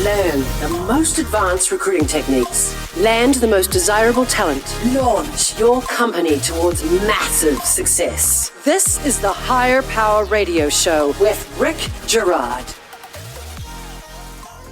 Learn the most advanced recruiting techniques. Land the most desirable talent. Launch your company towards massive success. This is the Higher Power Radio Show with Rick Girard.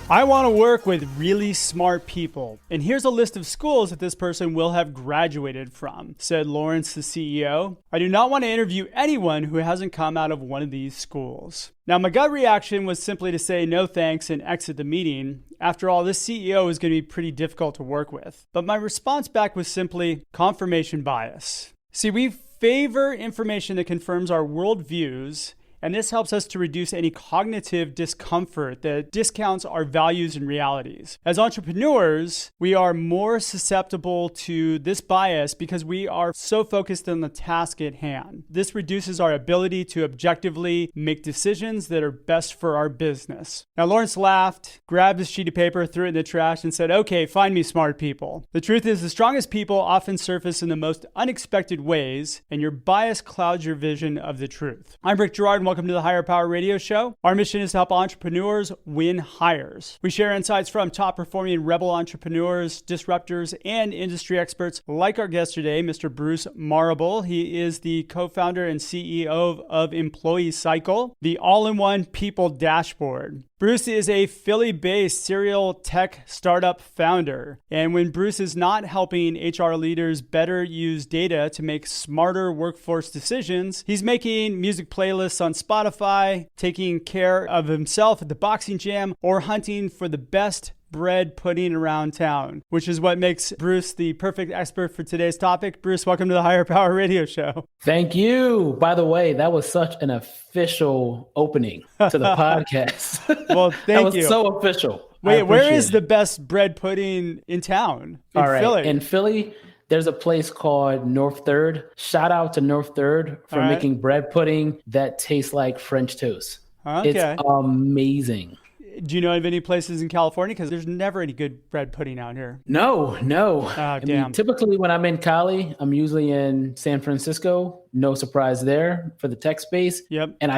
I want to work with really smart people. And here's a list of schools that this person will have graduated from, said Lawrence, the CEO. I do not want to interview anyone who hasn't come out of one of these schools. Now, my gut reaction was simply to say no thanks and exit the meeting. After all, this CEO is going to be pretty difficult to work with. But my response back was simply confirmation bias. See, we favor information that confirms our worldviews, and this helps us to reduce any cognitive discomfort that discounts our values and realities. As entrepreneurs, we are more susceptible to this bias because we are so focused on the task at hand. This reduces our ability to objectively make decisions that are best for our business. Now, Lawrence laughed, grabbed his sheet of paper, threw it in the trash, and said, "Okay, find me smart people." The truth is, the strongest people often surface in the most unexpected ways, and your bias clouds your vision of the truth. I'm Rick Girard, and welcome to the Higher Power Radio Show. Our mission is to help entrepreneurs win hires. We share insights from top-performing rebel entrepreneurs, disruptors, and industry experts like our guest today, Mr. Bruce Marable. He is the co-founder and CEO of Employee Cycle, the all-in-one people dashboard. Bruce is a Philly-based serial tech startup founder. And when Bruce is not helping HR leaders better use data to make smarter workforce decisions, he's making music playlists on Spotify, taking care of himself at the boxing gym, or hunting for the best bread pudding around town, which is what makes Bruce the perfect expert for today's topic. Bruce, welcome to the Higher Power Radio Show. Thank you. By the way, that was such an official opening to the podcast. Well, thank you. That was so official. Wait, where is the best bread pudding in town? Philly? In Philly, there's a place called North Third. Shout out to North Third for making bread pudding that tastes like French toast. Okay. It's amazing. Do you know of any places in California? Because there's never any good bread pudding out here. No. Oh, I damn. mean, typically when I'm in Cali, I'm usually in San Francisco. No surprise there for the tech space. Yep. And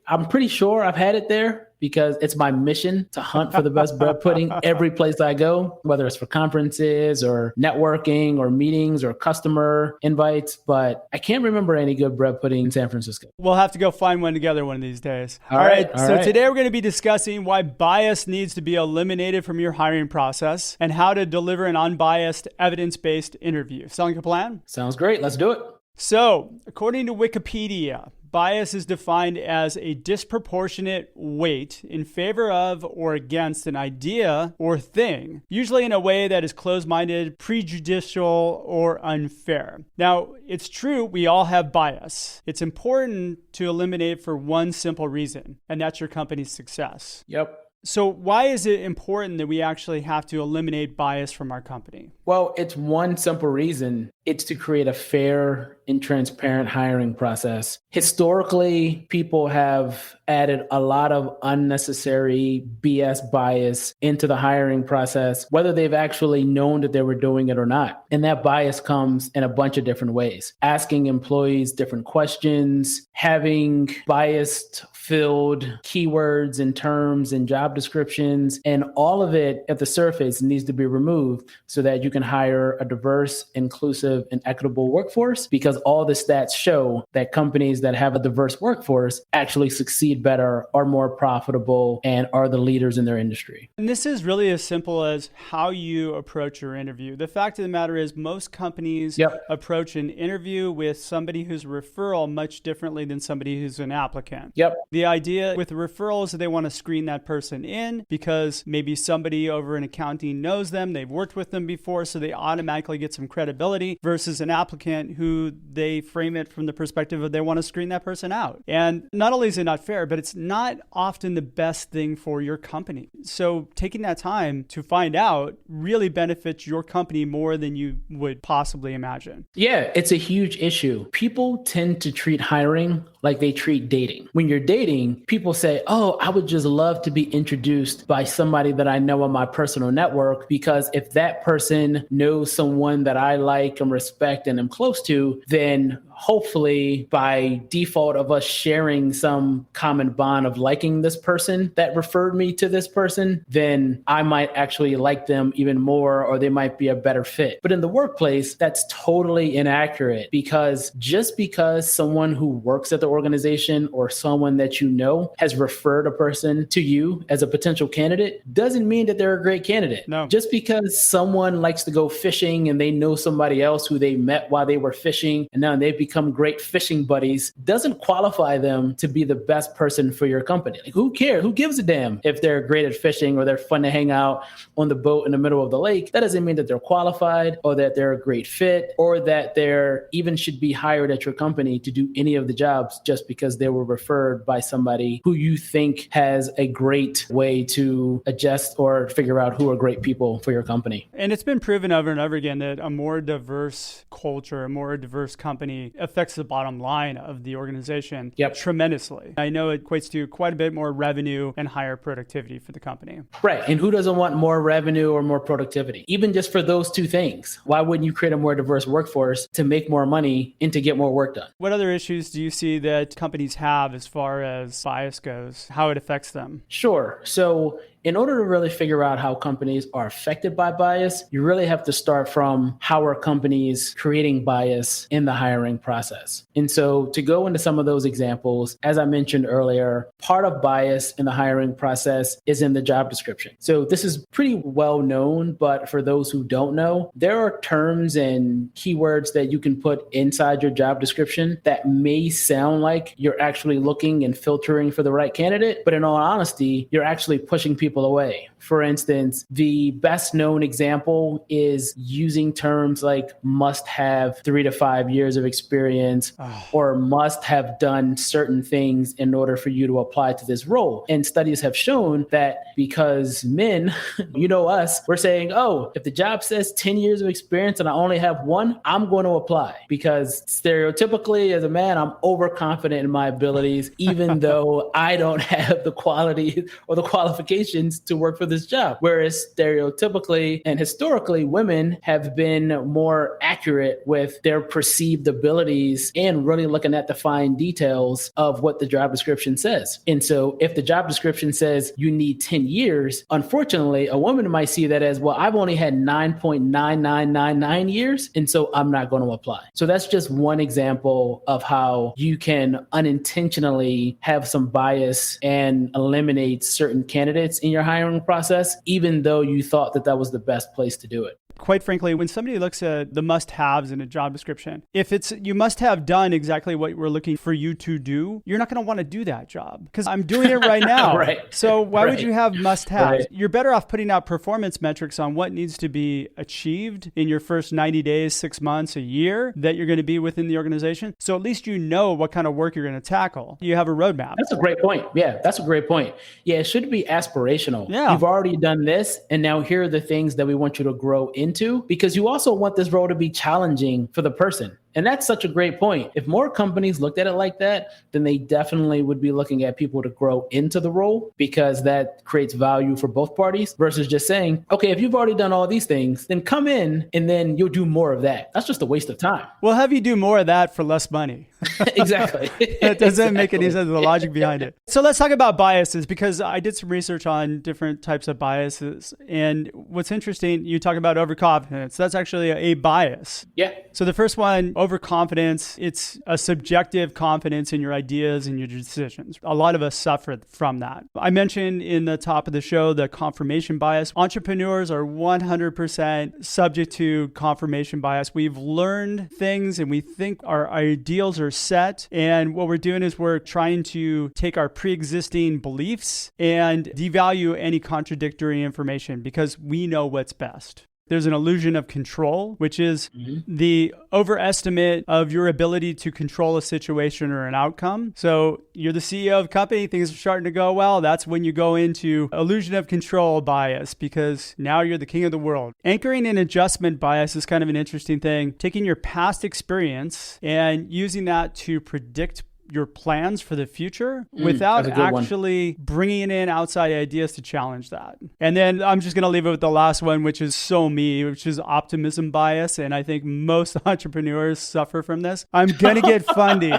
I'm pretty sure I've had it there because it's my mission to hunt for the best bread pudding every place I go, whether it's for conferences or networking or meetings or customer invites. But I can't remember any good bread pudding in San Francisco. We'll have to go find one together one of these days. All right. So today we're going to be discussing why bias needs to be eliminated from your hiring process and how to deliver an unbiased, evidence-based interview. Sound like a plan? Sounds great. Let's do it. So, according to Wikipedia, bias is defined as a disproportionate weight in favor of or against an idea or thing, usually in a way that is closed-minded, prejudicial, or unfair. Now, it's true we all have bias. It's important to eliminate it for one simple reason, and that's your company's success. Yep. So why is it important that we actually have to eliminate bias from our company? Well, it's one simple reason. It's to create a fair and transparent hiring process. Historically, people have added a lot of unnecessary BS bias into the hiring process, whether they've actually known that they were doing it or not. And that bias comes in a bunch of different ways. Asking employees different questions, having biased filled keywords and terms and job descriptions, and all of it at the surface needs to be removed so that you can hire a diverse, inclusive, and equitable workforce, because all the stats show that companies that have a diverse workforce actually succeed better, are more profitable, and are the leaders in their industry. And this is really as simple as how you approach your interview. The fact of the matter is most companies approach an interview with somebody who's a referral much differently than somebody who's an applicant. Yep. The idea with the referral is that they want to screen that person in because maybe somebody over in accounting knows them, they've worked with them before, so they automatically get some credibility, versus an applicant who they frame it from the perspective of they want to screen that person out. And not only is it not fair, but it's not often the best thing for your company. So taking that time to find out really benefits your company more than you would possibly imagine. Yeah, it's a huge issue. People tend to treat hiring like they treat dating. When you're dating, people say, oh, I would just love to be introduced by somebody that I know on my personal network, because if that person knows someone that I like and respect and am close to, then hopefully by default of us sharing some common bond of liking this person that referred me to this person, then I might actually like them even more, or they might be a better fit. But in the workplace, that's totally inaccurate, because just because someone who works at the organization or someone that you know has referred a person to you as a potential candidate doesn't mean that they're a great candidate. No. Just because someone likes to go fishing and they know somebody else who they met while they were fishing and now they've become great fishing buddies doesn't qualify them to be the best person for your company. Like, who cares? Who gives a damn if they're great at fishing or they're fun to hang out on the boat in the middle of the lake? That doesn't mean that they're qualified or that they're a great fit or that they're even should be hired at your company to do any of the jobs just because they were referred by somebody who you think has a great way to adjust or figure out who are great people for your company. And it's been proven over and over again that a more diverse culture, a more diverse company affects the bottom line of the organization tremendously. I know it equates to quite a bit more revenue and higher productivity for the company. Right. And who doesn't want more revenue or more productivity? Even just for those two things, why wouldn't you create a more diverse workforce to make more money and to get more work done? What other issues do you see that companies have as far as bias goes, how it affects them? Sure. So in order to really figure out how companies are affected by bias, you really have to start from how are companies creating bias in the hiring process. And so to go into some of those examples, as I mentioned earlier, part of bias in the hiring process is in the job description. So this is pretty well known, but for those who don't know, there are terms and keywords that you can put inside your job description that may sound like you're actually looking and filtering for the right candidate, but in all honesty, you're actually pushing people away. For instance, the best known example is using terms like must have 3 to 5 years of experience or must have done certain things in order for you to apply to this role. And studies have shown that because men, you know us, we're saying, oh, if the job says 10 years of experience and I only have one, I'm going to apply, because stereotypically as a man, I'm overconfident in my abilities, even though I don't have the quality or the qualifications to work for this job. Whereas stereotypically and historically, women have been more accurate with their perceived abilities and really looking at the fine details of what the job description says. And so if the job description says you need 10 years, unfortunately, a woman might see that as, well, I've only had 9.9999 years, and so I'm not going to apply. So that's just one example of how you can unintentionally have some bias and eliminate certain candidates in your hiring process, even though you thought that that was the best place to do it. Quite frankly, when somebody looks at the must-haves in a job description, if it's you must have done exactly what we're looking for you to do, you're not going to want to do that job because I'm doing it right now. Right. So why would Right. you have must-haves? Right. You're better off putting out performance metrics on what needs to be achieved in your first 90 days, 6 months, a year that you're going to be within the organization. So at least you know what kind of work you're going to tackle. You have a roadmap. That's a great point. Yeah, that's a great point. Yeah, it should be aspirational. Yeah. You've already done this, and now here are the things that we want you to grow into, because you also want this role to be challenging for the person. And that's such a great point. If more companies looked at it like that, then they definitely would be looking at people to grow into the role, because that creates value for both parties versus just saying, okay, if you've already done all these things, then come in and then you'll do more of that. That's just a waste of time. We'll have you do more of that for less money. Exactly. That doesn't make any sense, the logic behind it. So let's talk about biases, because I did some research on different types of biases. And what's interesting, you talk about overconfidence. That's actually a bias. Yeah. So the first one, overconfidence, it's a subjective confidence in your ideas and your decisions. A lot of us suffer from that. I mentioned in the top of the show the confirmation bias. Entrepreneurs are 100% subject to confirmation bias. We've learned things and we think our ideals are set. And what we're doing is we're trying to take our pre-existing beliefs and devalue any contradictory information because we know what's best. There's an illusion of control, which is the overestimate of your ability to control a situation or an outcome. So you're the CEO of a company, things are starting to go well. That's when you go into illusion of control bias, because now you're the king of the world. Anchoring and adjustment bias is kind of an interesting thing. Taking your past experience and using that to predict your plans for the future without actually bringing in outside ideas to challenge that. And then I'm just going to leave it with the last one, which is so me, which is optimism bias. And I think most entrepreneurs suffer from this. I'm going to get funding.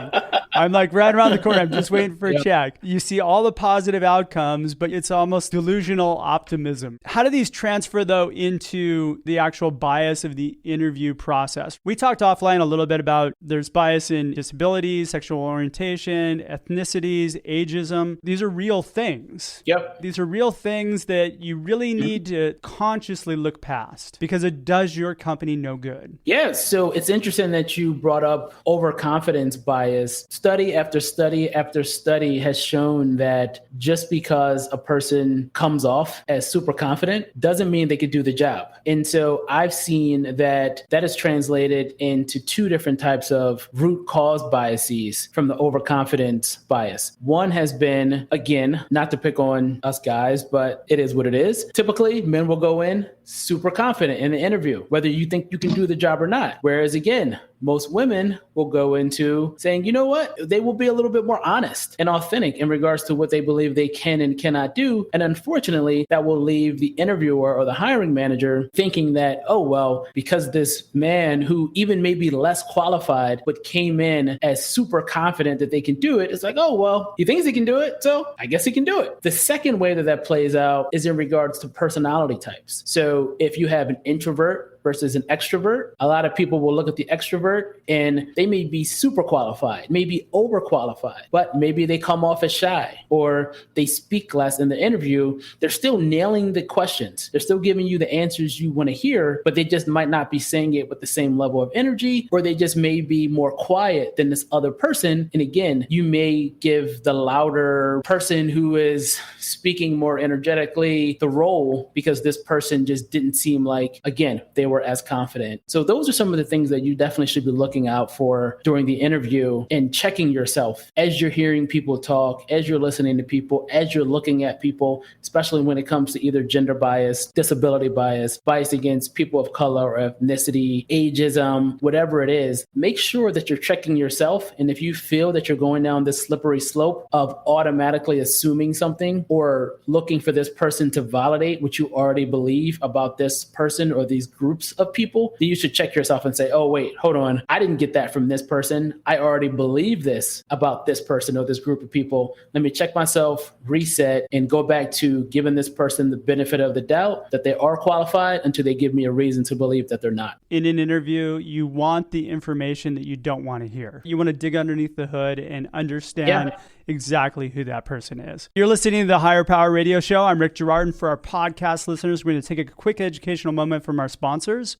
I'm like right around the corner. I'm just waiting for a check. You see all the positive outcomes, but it's almost delusional optimism. How do these transfer, though, into the actual bias of the interview process? We talked offline a little bit about there's bias in disabilities, sexual orientation, ethnicities, ageism. These are real things. Yep. These are real things that you really need to consciously look past because it does your company no good. Yeah. So it's interesting that you brought up overconfidence bias. Study after study after study has shown that just because a person comes off as super confident doesn't mean they could do the job. And so I've seen that is translated into two different types of root cause biases from the overconfidence bias. One has been, again, not to pick on us guys, but it is what it is. Typically, men will go in super confident in the interview, whether you think you can do the job or not. Whereas again, most women will go into saying, you know what, they will be a little bit more honest and authentic in regards to what they believe they can and cannot do. And unfortunately, that will leave the interviewer or the hiring manager thinking that, oh, well, because this man who even may be less qualified, but came in as super confident that they can do it, it's like, oh, well, he thinks he can do it, so I guess he can do it. The second way that plays out is in regards to personality types. So if you have an introvert versus an extrovert, a lot of people will look at the extrovert and they may be super qualified, maybe overqualified, but maybe they come off as shy or they speak less in the interview. They're still nailing the questions. They're still giving you the answers you want to hear, but they just might not be saying it with the same level of energy, or they just may be more quiet than this other person. And again, you may give the louder person who is speaking more energetically the role because this person just didn't seem like, again, they were as confident. So those are some of the things that you definitely should be looking out for during the interview and checking yourself as you're hearing people talk, as you're listening to people, as you're looking at people, especially when it comes to either gender bias, disability bias, bias against people of color or ethnicity, ageism, whatever it is. Make sure that you're checking yourself. And if you feel that you're going down this slippery slope of automatically assuming something or looking for this person to validate what you already believe about this person or these groups of people, then you should check yourself and say, oh, wait, hold on. I didn't get that from this person. I already believe this about this person or this group of people. Let me check myself, reset, and go back to giving this person the benefit of the doubt that they are qualified until they give me a reason to believe that they're not. In an interview, you want the information that you don't want to hear. You want to dig underneath the hood and understand exactly who that person is. You're listening to the Higher Power Radio Show. I'm Rick Girard, and for our podcast listeners, we're going to take a quick educational moment from our sponsors.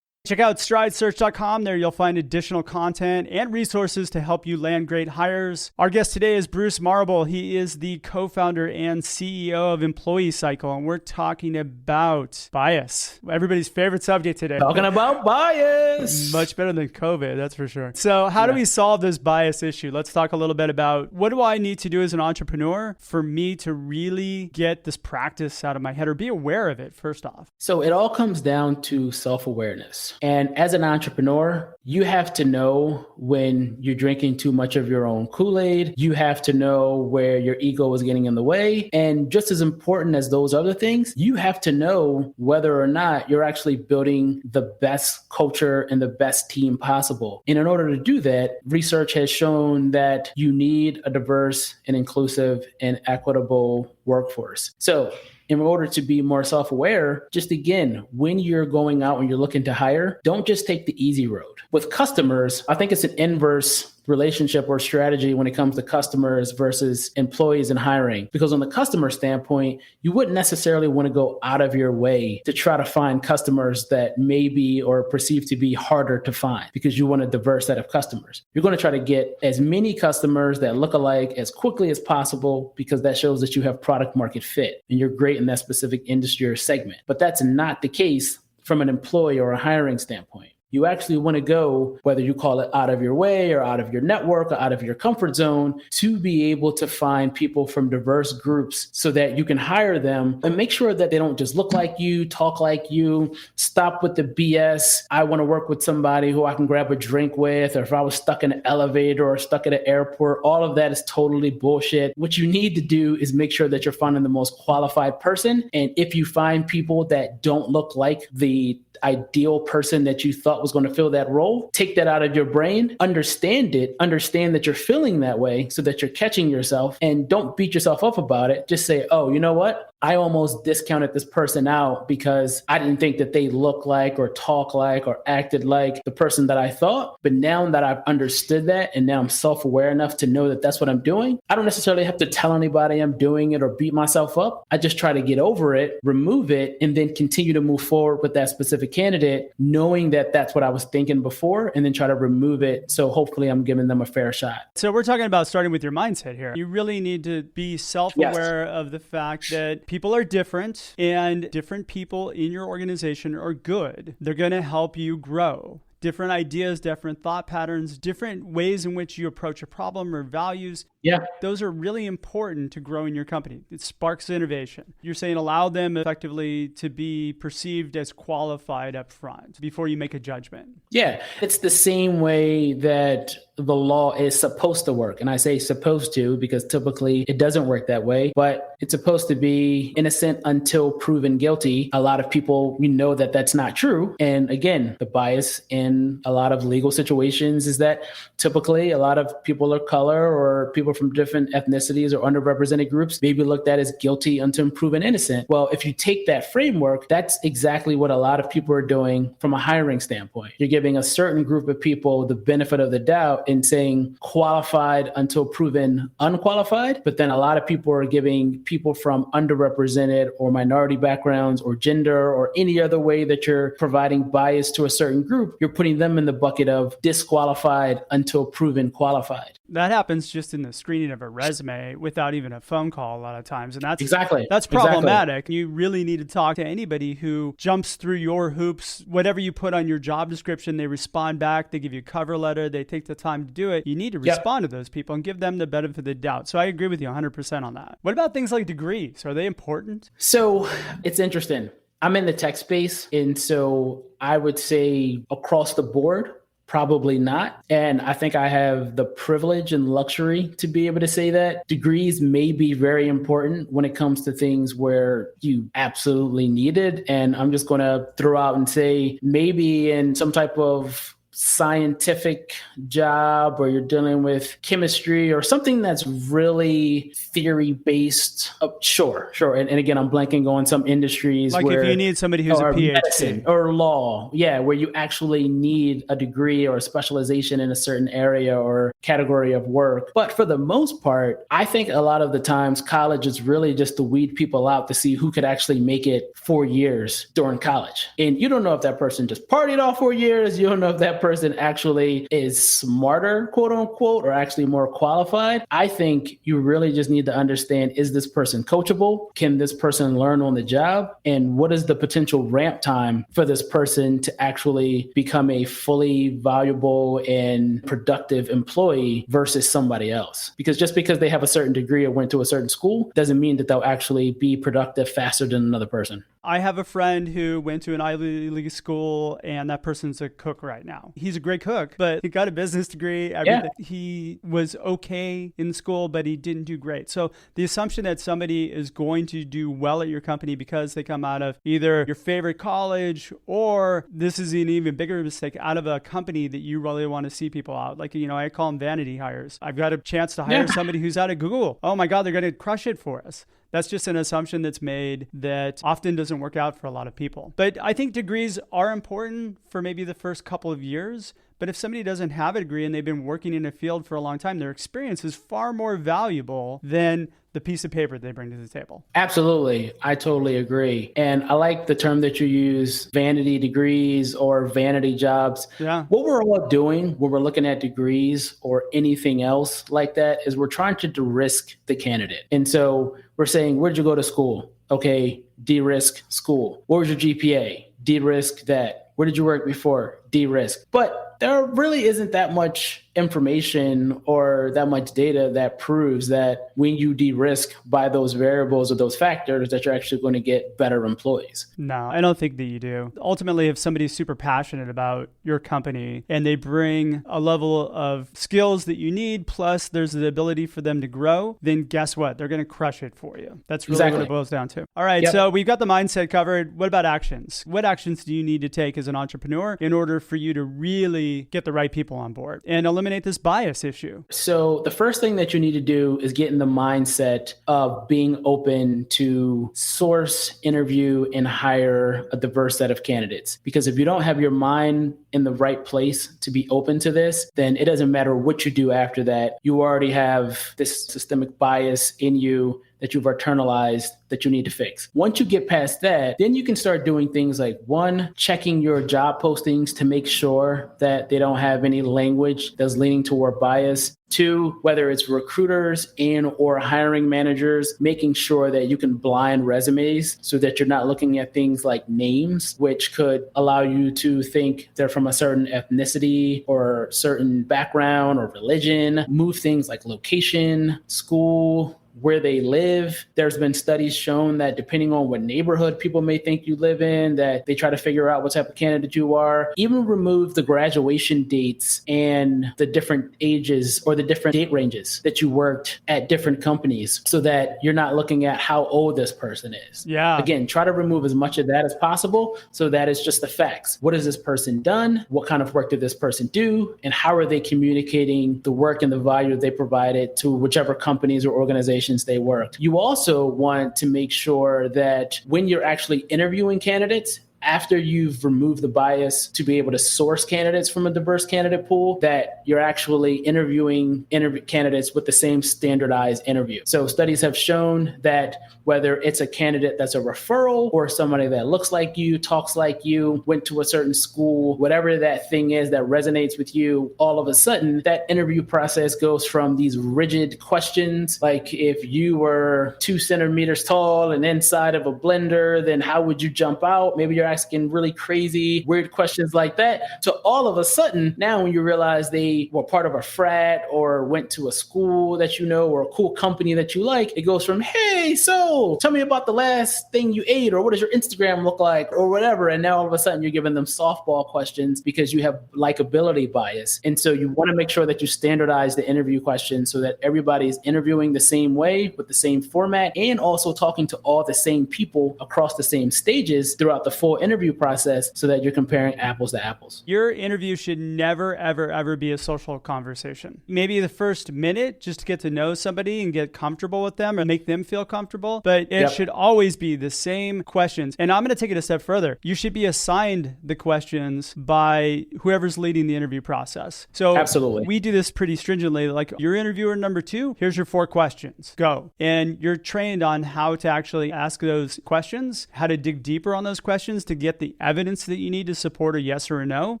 Check out stridesearch.com. There you'll find additional content and resources to help you land great hires. Our guest today is Bruce Marable. He is the co-founder and CEO of Employee Cycle, and we're talking about bias. Everybody's favorite subject today. Talking about bias. Much better than COVID, that's for sure. So how do we solve this bias issue? Let's talk a little bit about what do I need to do as an entrepreneur for me to really get this practice out of my head or be aware of it, first off? So it all comes down to self-awareness. And as an entrepreneur, you have to know when you're drinking too much of your own Kool-Aid. You have to know where your ego is getting in the way. And just as important as those other things, you have to know whether or not you're actually building the best culture and the best team possible. And in order to do that, research has shown that you need a diverse and inclusive and equitable workforce. So in order to be more self-aware, just again, when you're going out and you're looking to hire, don't just take the easy road. With customers, I think it's an inverse relationship or strategy when it comes to customers versus employees and hiring. Because on the customer standpoint, you wouldn't necessarily want to go out of your way to try to find customers that may be or perceived to be harder to find because you want a diverse set of customers. You're going to try to get as many customers that look alike as quickly as possible because that shows that you have product market fit and you're great in that specific industry or segment. But that's not the case from an employee or a hiring standpoint. You actually want to go, whether you call it out of your way or out of your network or out of your comfort zone, to be able to find people from diverse groups so that you can hire them and make sure that they don't just look like you, talk like you, stop with the BS. I want to work with somebody who I can grab a drink with, or if I was stuck in an elevator or stuck at an airport, all of that is totally bullshit. What you need to do is make sure that you're finding the most qualified person. And if you find people that don't look like the ideal person that you thought was going to fill that role, take that out of your brain, understand that you're feeling that way so that you're catching yourself, and don't beat yourself up about it. Just say, oh, you know what? I almost discounted this person out because I didn't think that they look like or talk like or acted like the person that I thought. But now that I've understood that, and now I'm self-aware enough to know that that's what I'm doing, I don't necessarily have to tell anybody I'm doing it or beat myself up. I just try to get over it, remove it, and then continue to move forward with that specific candidate, knowing that that's what I was thinking before, and then try to remove it. So hopefully I'm giving them a fair shot. So we're talking about starting with your mindset here. You really need to be self-aware of the fact that people are different, and different people in your organization are good. They're going to help you grow. Different ideas, different thought patterns, different ways in which you approach a problem or values. Yeah. Those are really important to growing your company. It sparks innovation. You're saying allow them effectively to be perceived as qualified up front before you make a judgment. Yeah. It's the same way that the law is supposed to work. And I say supposed to because typically it doesn't work that way, but it's supposed to be innocent until proven guilty. A lot of people, that that's not true. And again, the bias in a lot of legal situations is that typically a lot of people of color or people from different ethnicities or underrepresented groups may be looked at as guilty until proven innocent. Well, if you take that framework, that's exactly what a lot of people are doing from a hiring standpoint. You're giving a certain group of people the benefit of the doubt and saying qualified until proven unqualified. But then a lot of people are giving people from underrepresented or minority backgrounds or gender or any other way that you're providing bias to a certain group, you're putting them in the bucket of disqualified until proven qualified. That happens just in the screening of a resume without even a phone call a lot of times. And that's that's problematic. Exactly. You really need to talk to anybody who jumps through your hoops. Whatever you put on your job description, they respond back, they give you a cover letter, they take the time to do it. You need to respond to those people and give them the benefit of the doubt. So I agree with you 100% on that. What about things like degrees? Are they important? So it's interesting. I'm in the tech space. And so I would say across the board, probably not. And I think I have the privilege and luxury to be able to say that degrees may be very important when it comes to things where you absolutely need it. And I'm just going to throw out and say maybe in some type of scientific job, or you're dealing with chemistry or something that's really theory based. Sure. And again, I'm blanking on some industries like where, if you need somebody who's a PhD medicine or law, where you actually need a degree or a specialization in a certain area or category of work. But for the most part, I think a lot of the times college is really just to weed people out to see who could actually make it 4 years during college. And you don't know if that person just partied all 4 years. You don't know if that person actually is smarter, quote unquote, or actually more qualified. I think you really just need to understand, is this person coachable? Can this person learn on the job? And what is the potential ramp time for this person to actually become a fully valuable and productive employee versus somebody else? Because just because they have a certain degree or went to a certain school doesn't mean that they'll actually be productive faster than another person. I have a friend who went to an Ivy League school, and that person's a cook right now. He's a great cook, but he got a business degree. Everything. Yeah. He was okay in school, but he didn't do great. So the assumption that somebody is going to do well at your company because they come out of either your favorite college, or this is an even bigger mistake, out of a company that you really want to see people out. Like, I call them vanity hires. I've got a chance to hire somebody who's out of Google. Oh my God, they're going to crush it for us. That's just an assumption that's made that often doesn't work out for a lot of people. But I think degrees are important for maybe the first couple of years. But if somebody doesn't have a degree and they've been working in a field for a long time, their experience is far more valuable than the piece of paper they bring to the table. Absolutely. I totally agree. And I like the term that you use, vanity degrees or vanity jobs. Yeah. What we're all doing when we're looking at degrees or anything else like that is we're trying to de-risk the candidate. And so we're saying, where'd you go to school? Okay, de-risk school. What was your GPA? De-risk that. Where did you work before? De-risk. But there really isn't that much information or that much data that proves that when you de-risk by those variables or those factors that you're actually going to get better employees. No, I don't think that you do. Ultimately, if somebody's super passionate about your company and they bring a level of skills that you need, plus there's the ability for them to grow, then guess what? They're going to crush it for you. That's really what it boils down to. All right, so we've got the mindset covered. What about actions? What actions do you need to take as an entrepreneur in order for you to really get the right people on board and eliminate this bias issue? So the first thing that you need to do is get in the mindset of being open to source, interview, and hire a diverse set of candidates. Because if you don't have your mind in the right place to be open to this, then it doesn't matter what you do after that. You already have this systemic bias in you that you've internalized that you need to fix. Once you get past that, then you can start doing things like, one, checking your job postings to make sure that they don't have any language that's leaning toward bias. Two, whether it's recruiters and or hiring managers, making sure that you can blind resumes so that you're not looking at things like names, which could allow you to think they're from a certain ethnicity or certain background or religion. Move things like location, school, where they live. There's been studies shown that depending on what neighborhood people may think you live in, that they try to figure out what type of candidate you are. Even remove the graduation dates and the different ages or the different date ranges that you worked at different companies so that you're not looking at how old this person is. Yeah. Again, try to remove as much of that as possible so that it's just the facts. What has this person done? What kind of work did this person do? And how are they communicating the work and the value they provided to whichever companies or organizations they worked? You also want to make sure that when you're actually interviewing candidates, after you've removed the bias to be able to source candidates from a diverse candidate pool, that you're actually interviewing candidates with the same standardized interview. So studies have shown that whether it's a candidate that's a referral or somebody that looks like you, talks like you, went to a certain school, whatever that thing is that resonates with you, all of a sudden that interview process goes from these rigid questions, like if you were 2 centimeters tall and inside of a blender, then how would you jump out? Maybe you're asking really crazy, weird questions like that, to all of a sudden, now when you realize they were part of a frat or went to a school that you know or a cool company that you like, it goes from, hey, so tell me about the last thing you ate, or what does your Instagram look like, or whatever. And now all of a sudden you're giving them softball questions because you have likability bias. And so you want to make sure that you standardize the interview questions so that everybody's interviewing the same way with the same format and also talking to all the same people across the same stages throughout the full interview process so that you're comparing apples to apples. Your interview should never, ever, ever be a social conversation. Maybe the first minute just to get to know somebody and get comfortable with them or make them feel comfortable, but it should always be the same questions. And I'm going to take it a step further. You should be assigned the questions by whoever's leading the interview process. So absolutely, we do this pretty stringently. Like, your interviewer number 2, here's your 4 questions. Go. And you're trained on how to actually ask those questions, how to dig deeper on those questions to get the evidence that you need to support a yes or a no.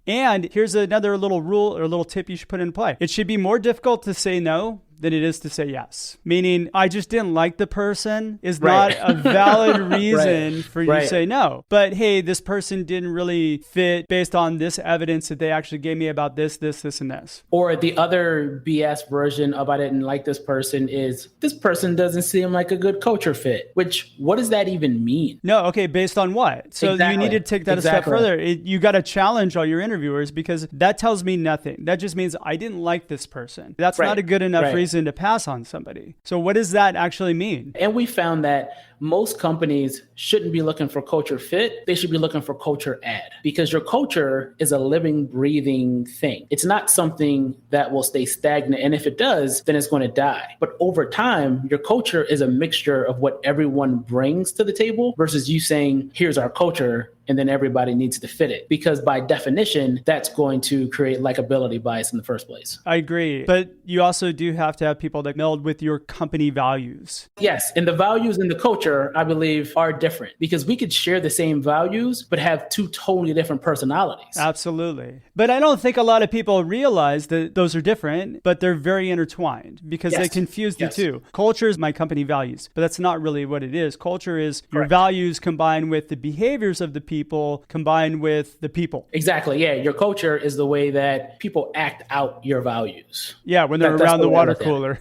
And here's another little rule or a little tip you should put in play. It should be more difficult to say no than it is to say yes. Meaning, I just didn't like the person is not a valid reason for you to say no. But hey, this person didn't really fit based on this evidence that they actually gave me about this, and this. Or the other BS version of I didn't like this person is, this person doesn't seem like a good culture fit. Which, what does that even mean? No, okay, based on what? So you need to take that a step further. You got to challenge all your interviewers, because that tells me nothing. That just means I didn't like this person. That's not a good enough reason to pass on somebody. So what does that actually mean? And we found that most companies shouldn't be looking for culture fit. They should be looking for culture add, because your culture is a living, breathing thing. It's not something that will stay stagnant. And if it does, then it's going to die. But over time, your culture is a mixture of what everyone brings to the table versus you saying, here's our culture, and then everybody needs to fit it. Because by definition, that's going to create likability bias in the first place. I agree. But you also do have to have people that meld with your company values. Yes. And the values and the culture culture, I believe, are different because we could share the same values, but have two totally different personalities. Absolutely. But I don't think a lot of people realize that those are different, but they're very intertwined because they confuse the two. Culture is my company values, but that's not really what it is. Culture is your values combined with the behaviors of the people, combined with the people. Exactly. Yeah. Your culture is the way that people act out your values. Yeah. When they're around the water cooler.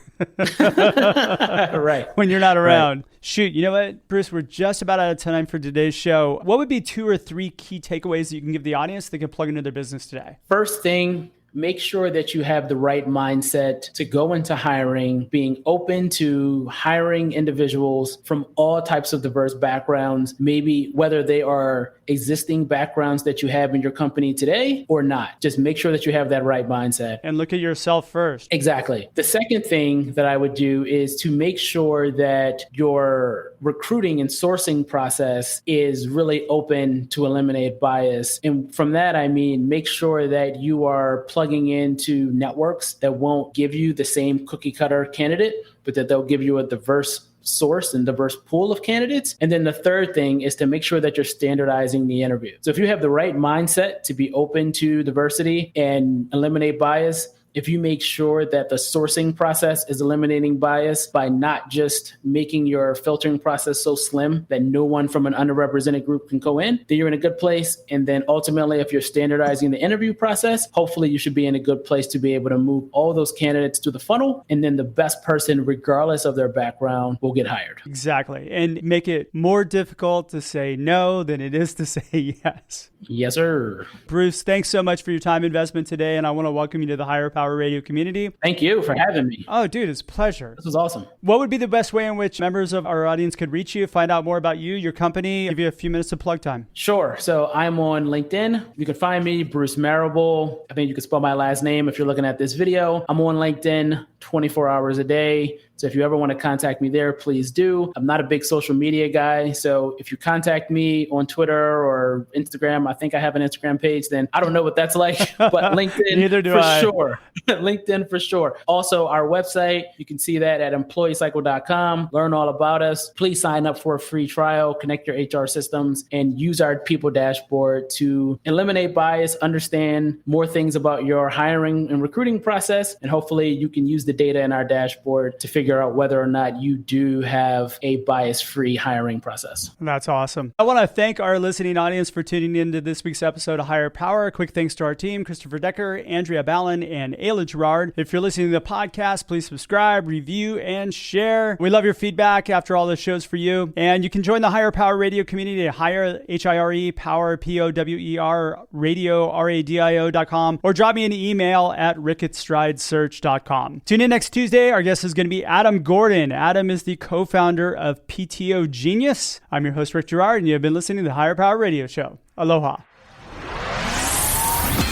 Right. When you're not around. Right. Shoot, you know what, Bruce, we're just about out of time for today's show. What would be 2 or 3 key takeaways that you can give the audience that can plug into their business today? First thing, make sure that you have the right mindset to go into hiring, being open to hiring individuals from all types of diverse backgrounds, maybe whether they are existing backgrounds that you have in your company today or not. Just make sure that you have that right mindset. And look at yourself first. Exactly. The second thing that I would do is to make sure that your recruiting and sourcing process is really open to eliminate bias. And from that, I mean, make sure that you are plugging into networks that won't give you the same cookie cutter candidate, but that they'll give you a diverse source and diverse pool of candidates. And then the third thing is to make sure that you're standardizing the interview. So if you have the right mindset to be open to diversity and eliminate bias, if you make sure that the sourcing process is eliminating bias by not just making your filtering process so slim that no one from an underrepresented group can go in, then you're in a good place. And then ultimately, if you're standardizing the interview process, hopefully you should be in a good place to be able to move all those candidates to the funnel. And then the best person, regardless of their background, will get hired. Exactly. And make it more difficult to say no than it is to say yes. Yes, sir. Bruce, thanks so much for your time investment today. And I want to welcome you to the Higher Power Radio community. Thank you for having me. Oh, dude, it's a pleasure. This was awesome. What would be the best way in which members of our audience could reach you, find out more about you, your company, give you a few minutes of plug time? Sure. So I'm on LinkedIn. You can find me, Bruce Marable. I think you can spell my last name if you're looking at this video. I'm on LinkedIn 24 hours a day. So if you ever want to contact me there, please do. I'm not a big social media guy. So if you contact me on Twitter or Instagram, I think I have an Instagram page, then I don't know what that's like, but LinkedIn Neither do for I. Sure. LinkedIn for sure. Also, our website, you can see that at employeecycle.com. Learn all about us. Please sign up for a free trial, connect your HR systems, and use our people dashboard to eliminate bias, understand more things about your hiring and recruiting process, and hopefully you can use the data in our dashboard to figure out whether or not you do have a bias-free hiring process. That's awesome. I want to thank our listening audience for tuning into this week's episode of Higher Power. Quick thanks to our team, Christopher Decker, Andrea Ballin, and Ayla Gerard. If you're listening to the podcast, please subscribe, review, and share. We love your feedback after all the shows for you. And you can join the Higher Power Radio community at Higher, H-I-R-E, Power, P-O-W-E-R, Radio, R-A-D-I-O.com, or drop me an email at rickatstridesearch.com. Tune in next Tuesday. Our guest is going to be Adam Gordon. Adam is the co-founder of PTO Genius. I'm your host, Rick Gerard, and you have been listening to the Higher Power Radio Show. Aloha.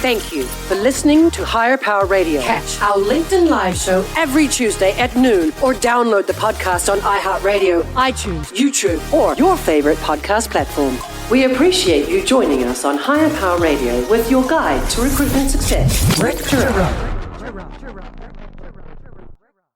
Thank you for listening to Higher Power Radio. Catch our LinkedIn Live show every Tuesday at noon or download the podcast on iHeartRadio, iTunes, YouTube, or your favorite podcast platform. We appreciate you joining us on Higher Power Radio with your guide to recruitment success, Rick Gerard.